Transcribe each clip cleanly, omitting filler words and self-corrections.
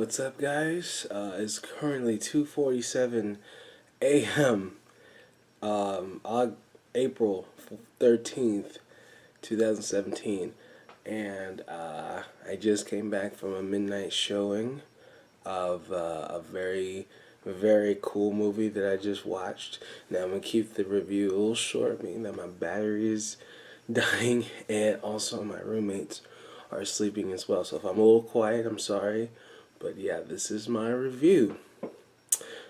What's up, guys? It's currently 2:47 a.m. April 13th, 2017, and I just came back from a midnight showing of a very cool movie that I just watched. Now I'm gonna keep the review a little short, being that my battery is dying, and also my roommates are sleeping as well. So if I'm a little quiet, I'm sorry. But yeah, this is my review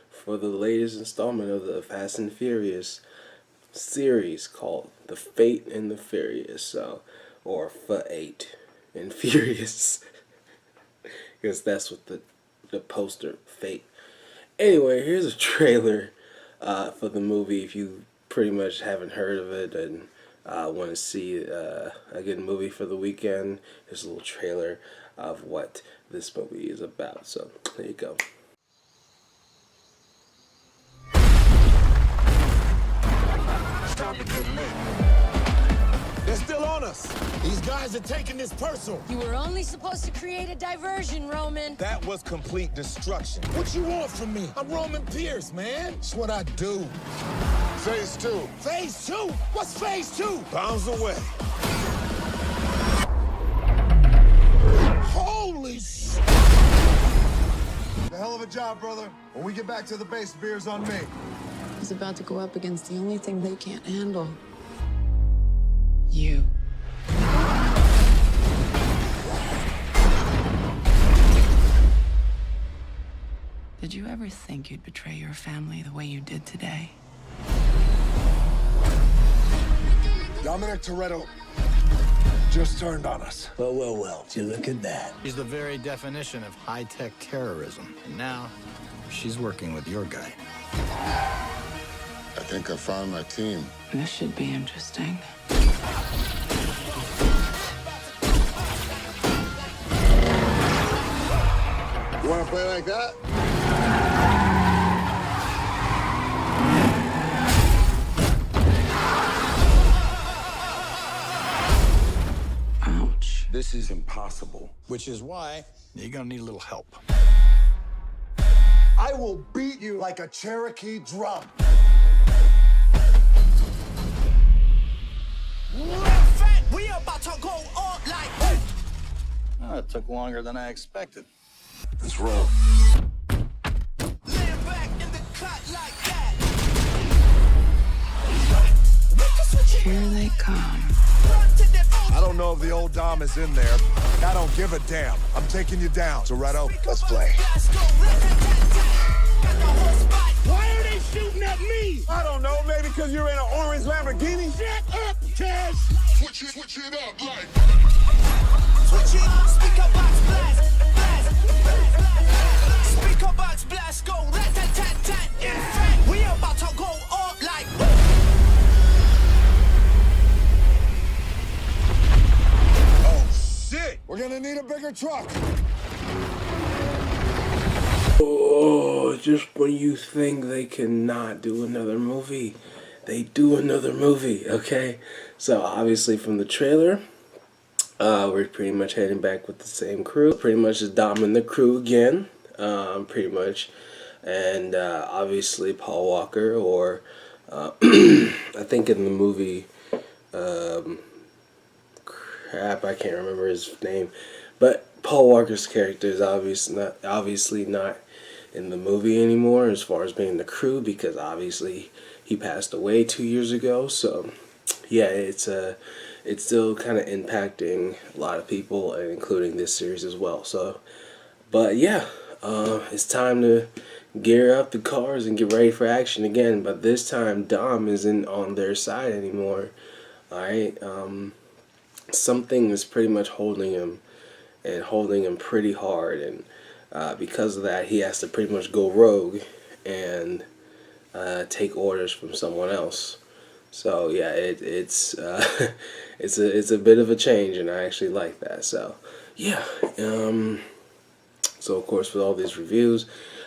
for the latest installment of the Fast and Furious series called The Fate and the Furious, or Fate and Furious, because that's what the poster Fate. Anyway, here's a trailer for the movie. If you pretty much haven't heard of it and want to see a good movie for the weekend, here's a little trailer of what this movie is about. So there you go. They're still on us. These guys are taking this personal. You were only supposed to create a diversion, Roman. That was complete destruction. What you want from me? I'm Roman Pierce, man. It's what I do. Phase 2. Phase 2? What's phase 2? Bombs away. Holy sh! A hell of a job, brother. When we get back to the base, beer's on me. He's about to go up against the only thing they can't handle. You. Did you ever think you'd betray your family the way you did today? Dominic Toretto just turned on us. Well, you look at that. She's the very definition of high-tech terrorism. And now, she's working with your guy. I think I found my team. This should be interesting. You want to play like that? Ouch. This is impossible. Which is why you're gonna need a little help. I will beat you like a Cherokee drum. We about to go up like... Oh, it took longer than I expected. Let's roll. Land back in the cut like that. Here they come. I don't know if the old Dom is in there. I don't give a damn. I'm taking you down. Toretto, let's play. Why are they shooting at me? I don't know. Maybe because you're in an orange Lamborghini? Shut up, Tess. Switch it up like. Switch it up, speaker box blast, blast. Speaker box blast, go rat-tat-tat-tat. In fact, we about to go up like. Oh, shit. We're gonna need a bigger truck. Oh, just when you think they cannot do another movie, they do another movie, okay? So obviously from the trailer, we're pretty much heading back with the same crew. Pretty much is Dom and the crew again, pretty much. And obviously Paul Walker, or I think in the movie, crap, I can't remember his name. But Paul Walker's character is obviously not in the movie anymore as far as being the crew, because obviously he passed away 2 years ago. So yeah, it's still kind of impacting a lot of people, including this series as well. So, but yeah, it's time to gear up the cars and get ready for action again. But this time Dom isn't on their side anymore. Alright, something is pretty much holding him, and holding him pretty hard, and because of that, he has to pretty much go rogue and take orders from someone else. So yeah, it's it's a bit of a change, and I actually like that. So yeah, so of course with all these reviews,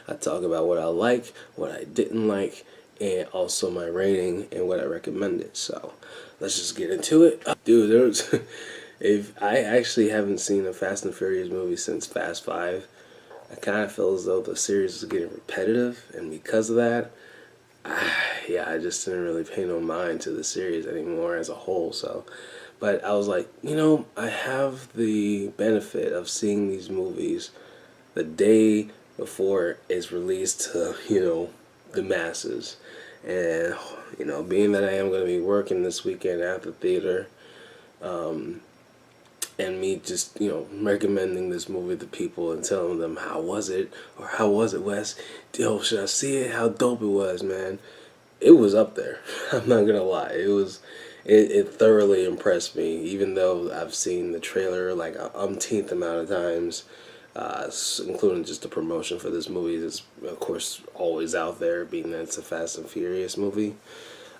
I talk about what I like, what I didn't like, and also my rating and what I recommended. So let's just get into it. Dude, if I actually haven't seen a Fast and Furious movie since Fast 5. I kind of feel as though the series is getting repetitive, and because of that, yeah, I just didn't really pay no mind to the series anymore as a whole. So, but I was like, I have the benefit of seeing these movies the day before it's released to, the masses. And, being that I am going to be working this weekend at the theater, and me just, recommending this movie to people and telling them how was it, or how was it, Wes? Yo, should I see it? How dope it was, man. It was up there. I'm not going to lie. It thoroughly impressed me, even though I've seen the trailer like an umpteenth amount of times, including just the promotion for this movie is, of course, always out there, being that it's a Fast and Furious movie.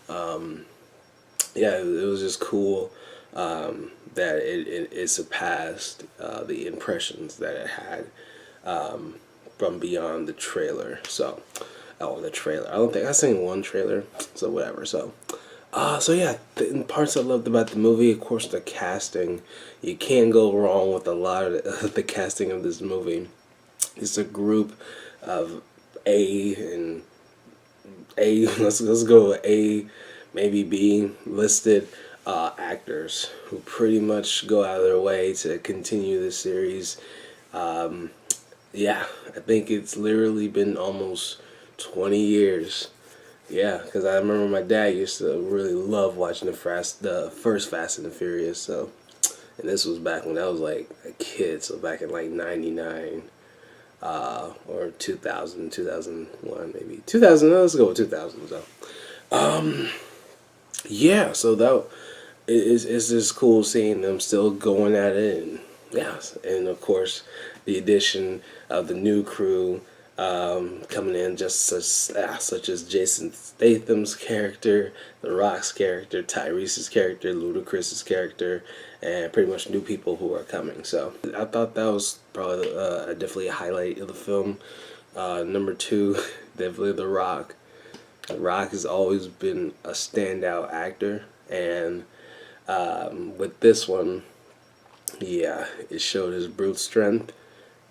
Yeah, it was just cool that it surpassed the impressions that it had from beyond the trailer. So, the trailer. I don't think I've seen one trailer, so whatever. So yeah, the parts I loved about the movie, of course, the casting. You can't go wrong with a lot of the casting of this movie. It's a group of let's go with A, maybe B listed actors who pretty much go out of their way to continue the series. Yeah, I think it's literally been almost 20 years. Yeah, because I remember my dad used to really love watching the first Fast and the Furious. So, and this was back when I was like a kid, so back in like 99 or 2000, 2001 maybe. 2000, let's go with 2000. So, yeah, so that it's just cool seeing them still going at it, and yeah, and of course the addition of the new crew coming in, just such as Jason Statham's character, The Rock's character, Tyrese's character, Ludacris's character, and pretty much new people who are coming. So I thought that was probably definitely a highlight of the film. Number two, definitely The Rock. The Rock has always been a standout actor, and with this one, yeah, it showed his brute strength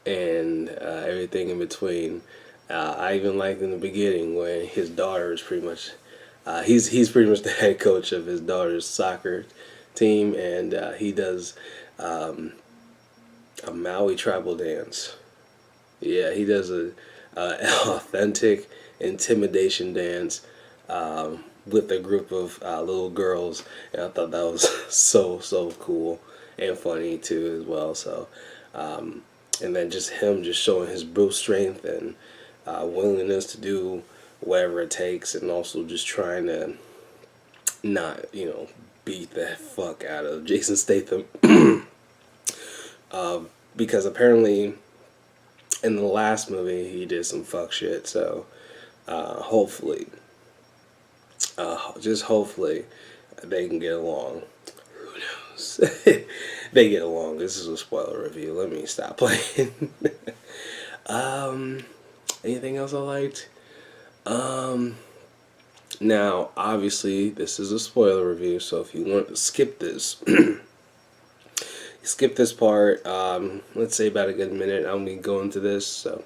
and everything in between. I even liked in the beginning when his daughter is pretty much, he's pretty much the head coach of his daughter's soccer team, and he does a Maui tribal dance. Yeah, he does an authentic intimidation dance with a group of little girls, and I thought that was so cool and funny too as well. So, and then just him just showing his brute strength and willingness to do whatever it takes, and also just trying to not, beat the fuck out of Jason Statham. Because apparently in the last movie he did some fuck shit. So hopefully, just hopefully they can get along. Who knows? They get along. This is a spoiler review. Let me stop playing. Anything else I liked? Now, obviously, this is a spoiler review, so if you want to skip this, skip this part. Let's say about a good minute. I'm gonna go into this. So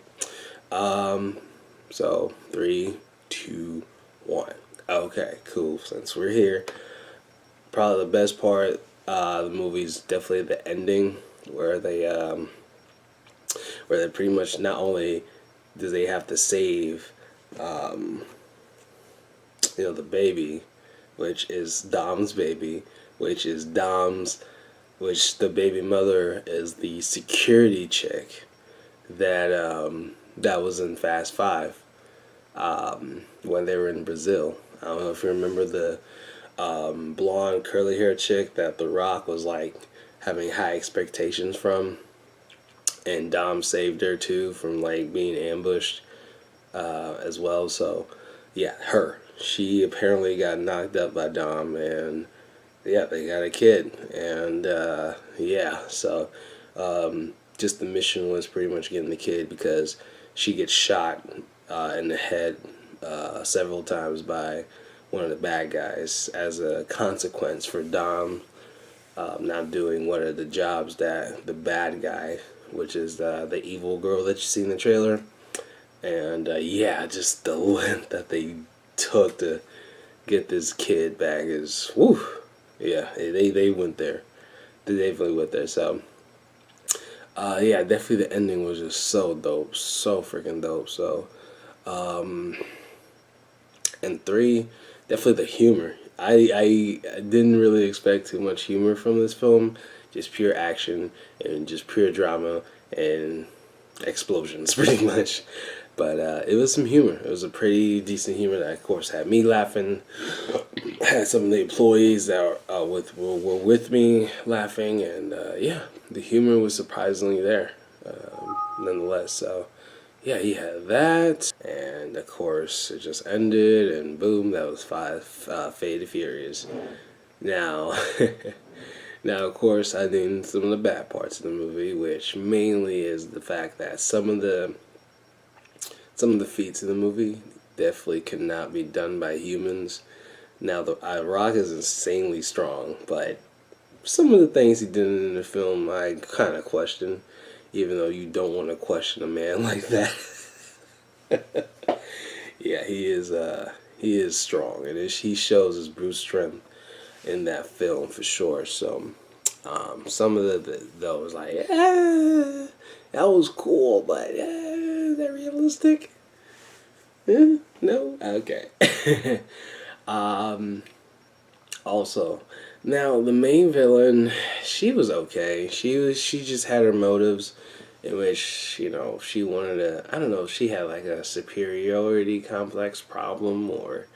3, 2, 1. Okay, cool. Since we're here, probably the best part of the movie is definitely the ending, where they pretty much, not only do they have to save the baby, which is Dom's baby, which the baby mother is the security chick that was in Fast 5 when they were in Brazil. I don't know if you remember the blonde curly hair chick that The Rock was like having high expectations from, and Dom saved her too from like being ambushed as well. So yeah, she apparently got knocked up by Dom, and yeah, they got a kid, and yeah, so just the mission was pretty much getting the kid, because she gets shot in the head several times by one of the bad guys as a consequence for Dom not doing one of the jobs that the bad guy which is the evil girl that you see in the trailer. And yeah, just the length that they took to get this kid back is, woo, yeah, they went there. They definitely went there. So yeah, definitely the ending was just so dope, so freaking dope. So and 3, definitely the humor. I didn't really expect too much humor from this film, just pure action and just pure drama and explosions pretty much. But it was some humor. It was a pretty decent humor that, of course, had me laughing. Had some of the employees that were with me laughing, and yeah, the humor was surprisingly there, nonetheless. So yeah, he had that, and of course, it just ended, and boom, that was 5 Fate of Furious. Now, now, of course, I think some of the bad parts of the movie, which mainly is the fact that some of the feats in the movie definitely could not be done by humans. Now, the Rock is insanely strong, but some of the things he did in the film, I kind of question, even though you don't want to question a man like that. Yeah, he is strong, and he shows his brute strength in that film for sure. So, some of that was like, that was cool, but is that realistic? No? Okay. Also, now the main villain, she was okay. She just had her motives in which, you know, she wanted to, I don't know if she had like a superiority complex problem or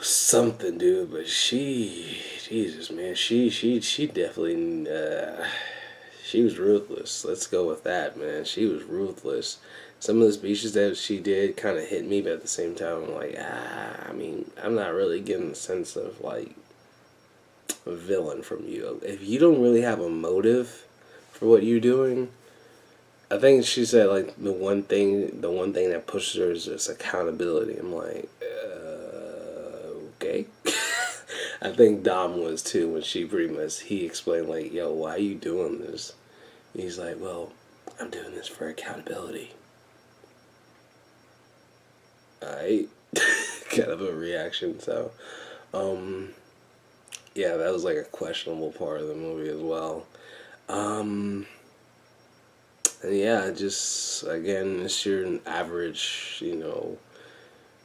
something, dude, but Jesus, man, she definitely, she was ruthless. Let's go with that, man. She was ruthless. Some of the speeches that she did kind of hit me, but at the same time, I'm like, I mean, I'm not really getting a sense of, like, a villain from you. If you don't really have a motive for what you're doing, I think she said, like, the one thing that pushes her is just accountability. I'm like, okay. I think Dom was, too, when he explained, like, yo, why are you doing this? He's like, well, I'm doing this for accountability. Alright. Kind of a reaction. So yeah, that was like a questionable part of the movie as well. And yeah, just again, it's your average, you know,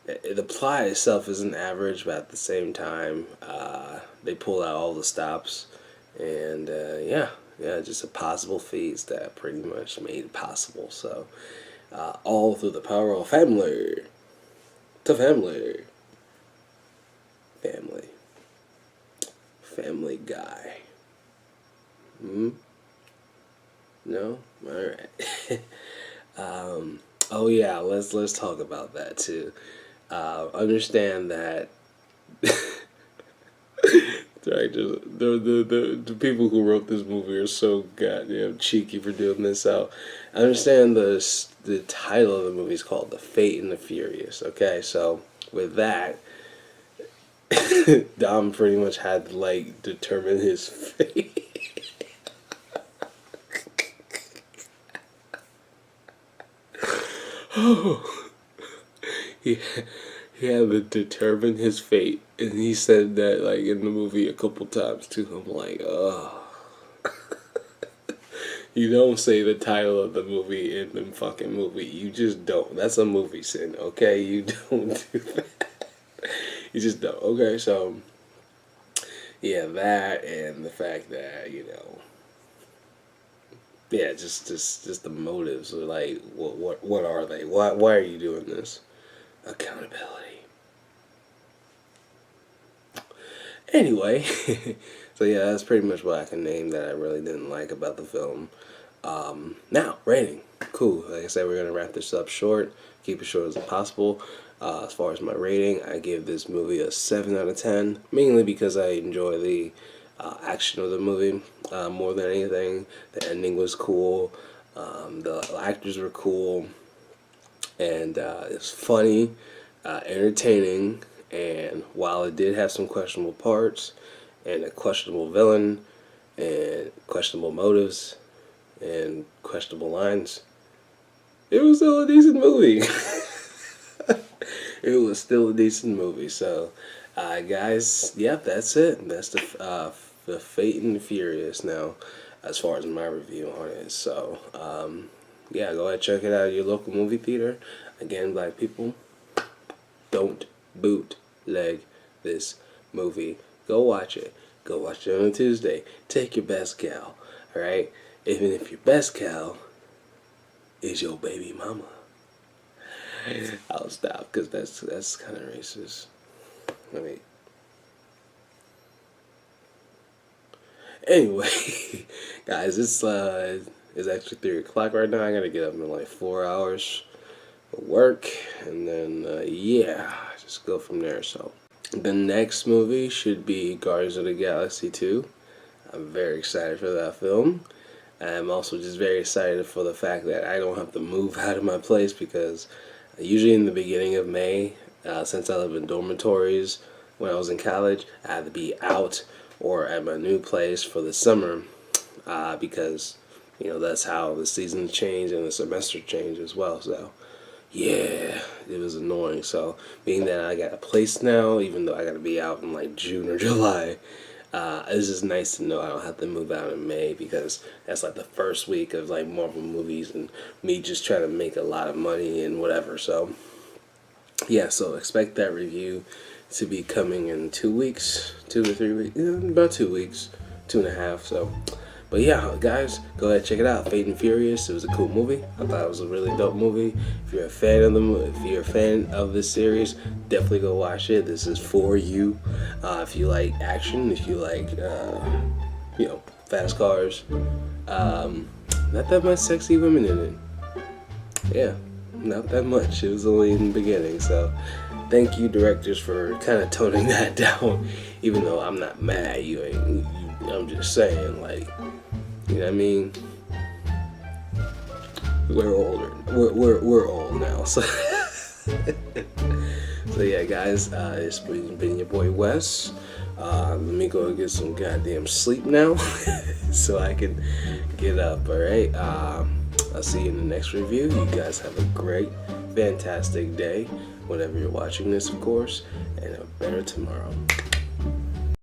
the plot itself isn't average, but at the same time, they pull out all the stops, and yeah, just a possible feats that pretty much made it possible. So all through the power of family. To family. Family Guy. No? Alright. Oh yeah, let's talk about that too. Understand that directors, the people who wrote this movie are so goddamn cheeky for doing this. So I understand the title of the movie is called The Fate and the Furious. Okay, so with that, Dom pretty much had to like determine his fate. he had to determine his fate, and he said that like in the movie a couple times too. I'm like, oh. You don't say the title of the movie in the fucking movie. You just don't. That's a movie sin, okay? You don't do that. You just don't. Okay, so yeah, that and the fact that, you know, yeah, just the motives are like, what are they? Why are you doing this? Accountability. Anyway, so yeah, that's pretty much what I can name that I really didn't like about the film. Now, rating. Cool. Like I said, we're going to wrap this up short. Keep it short as possible. As far as my rating, I give this movie a 7 out of 10. Mainly because I enjoy the action of the movie more than anything. The ending was cool. The actors were cool. And it's funny, entertaining. And while it did have some questionable parts and a questionable villain and questionable motives, and questionable lines, it was still a decent movie. It was still a decent movie. So, guys, yep, that's it. That's the Fate and the Furious now, as far as my review on it. So, yeah, go ahead, check it out at your local movie theater. Again, black people, don't bootleg this movie. Go watch it. Go watch it on a Tuesday. Take your best gal, alright? Even if your best gal is your baby mama. I'll stop, because that's kind of racist. I mean, anyway, guys, it's actually 3 o'clock right now. I gotta get up in like 4 hours of work, and then yeah, just go from there. So the next movie should be Guardians of the Galaxy 2. I'm very excited for that film. I'm also just very excited for the fact that I don't have to move out of my place, because usually in the beginning of May, since I live in dormitories when I was in college, I had to be out or at my new place for the summer, because, you know, that's how the seasons change and the semester change as well. So yeah, it was annoying. So being that I got a place now, even though I got to be out in like June or July, it's just nice to know I don't have to move out in May, because that's like the first week of like Marvel movies and me just trying to make a lot of money and whatever. So yeah, so expect that review to be coming in 2 weeks, 2 to 3 weeks, about 2 weeks, 2.5. So, but yeah, guys, go ahead and check it out. Fate and Furious. It was a cool movie. I thought it was a really dope movie. If you're a fan of this series, definitely go watch it. This is for you. If you like action, if you like, you know, fast cars, not that much sexy women in it. Yeah, not that much. It was only in the beginning. So, thank you, directors, for kind of toning that down. Even though I'm not mad, I'm just saying, like, you know what I mean? We're older. We're old now. So, so yeah, guys, it's been your boy Wes. Let me go get some goddamn sleep now, so I can get up. All right. I'll see you in the next review. You guys have a great, fantastic day, whenever you're watching this, of course, and a better tomorrow.